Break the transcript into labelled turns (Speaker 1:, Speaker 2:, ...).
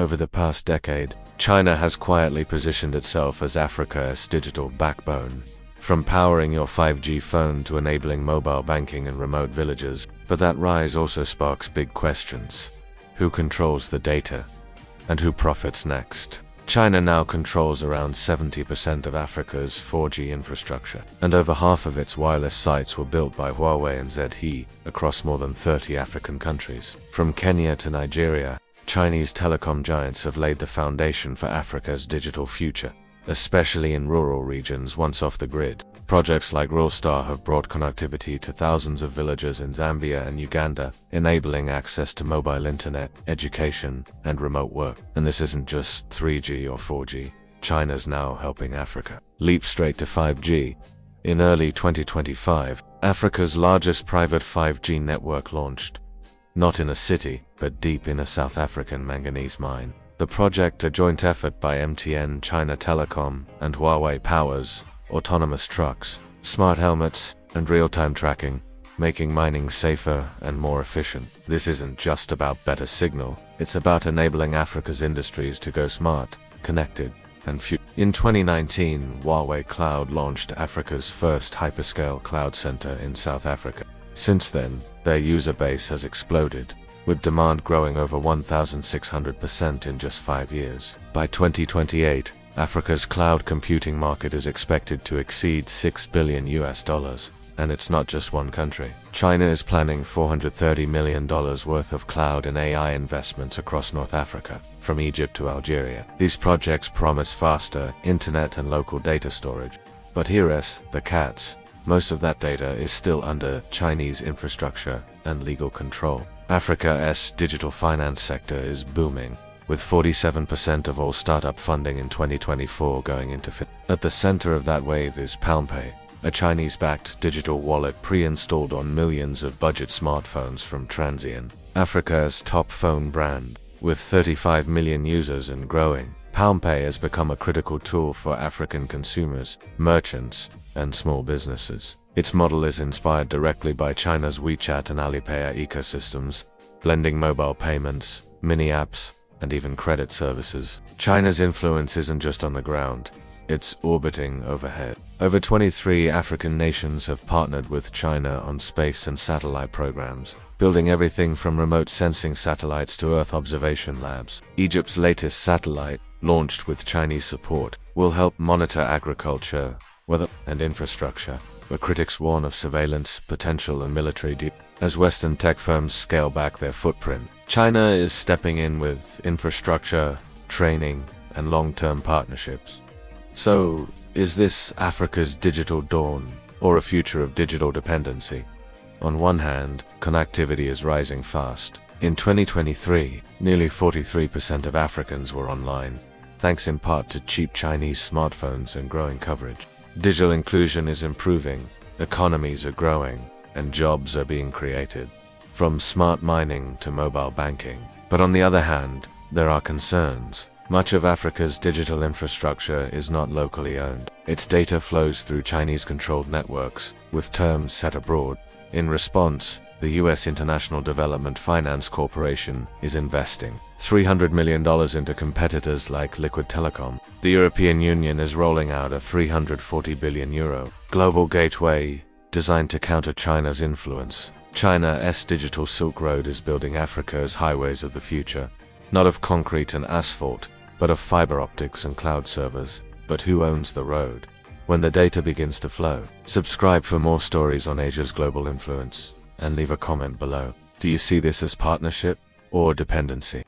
Speaker 1: Over the past decade, China has quietly positioned itself as Africa's digital backbone, from powering your 5G phone to enabling mobile banking in remote villages. But that rise also sparks big questions. Who controls the data? And who profits next? China now controls around 70% of Africa's 4G infrastructure, and over half of its wireless sites were built by Huawei and ZTE across more than 30 African countries. From Kenya to Nigeria, Chinese telecom giants have laid the foundation for Africa's digital future, especially in rural regions once off the grid. Projects like Star have brought connectivity to thousands of villages in Zambia and Uganda, enabling access to mobile internet, education, and remote work. And this isn't just 3G or 4G. China's now helping Africa leap straight to 5G. In early 2025, Africa's largest private 5G network launched. Not in a city, but deep in a South African manganese mine. The project, a joint effort by MTN, China Telecom, and Huawei, powers autonomous trucks, smart helmets, and real-time tracking, making mining safer and more efficient. This isn't just about better signal, it's about enabling Africa's industries to go smart, connected, and future. In 2019, Huawei Cloud launched Africa's first hyperscale cloud center in South Africa. Since then, their user base has exploded, with demand growing over 1,600% in just 5 years. By 2028, Africa's cloud computing market is expected to exceed $6 billion, and it's not just one country. China is planning $430 million worth of cloud and AI investments across North Africa, from Egypt to Algeria. These projects promise faster internet and local data storage. But here's the catch. Most of that data is still under Chinese infrastructure and legal control. Africa's digital finance sector is booming, with 47% of all startup funding in 2024 going into Fintech. At the center of that wave is PalmPay, a Chinese-backed digital wallet pre-installed on millions of budget smartphones from Transsion, Africa's top phone brand. With 35 million users and growing, PalmPay has become a critical tool for African consumers, merchants, and small businesses. Its model is inspired directly by China's WeChat and Alipay ecosystems, blending mobile payments, mini-apps, and even credit services. China's influence isn't just on the ground, it's orbiting overhead. Over 23 African nations have partnered with China on space and satellite programs, building everything from remote sensing satellites to Earth observation labs. Egypt's latest satellite, launched with Chinese support, will help monitor agriculture, weather, and infrastructure, where critics warn of surveillance potential and military as Western tech firms scale back their footprint. China is stepping in with infrastructure, training, and long-term partnerships. So, is this Africa's digital dawn, or a future of digital dependency? On one hand, connectivity is rising fast. In 2023, nearly 43% of Africans were online, thanks in part to cheap Chinese smartphones and growing coverage. Digital inclusion is improving, economies are growing, and jobs are being created, from smart mining to mobile banking. But on the other hand, there are concerns. Much of Africa's digital infrastructure is not locally owned. Its data flows through Chinese-controlled networks, with terms set abroad. In response, the U.S. International Development Finance Corporation is investing $300 million into competitors like Liquid Telecom. The European Union is rolling out a €340 billion global gateway designed to counter China's influence. China's digital Silk Road is building Africa's highways of the future, not of concrete and asphalt, but of fiber optics and cloud servers. But who owns the road when the data begins to flow? Subscribe for more stories on Asia's global influence, and leave a comment below. Do you see this as partnership or dependency?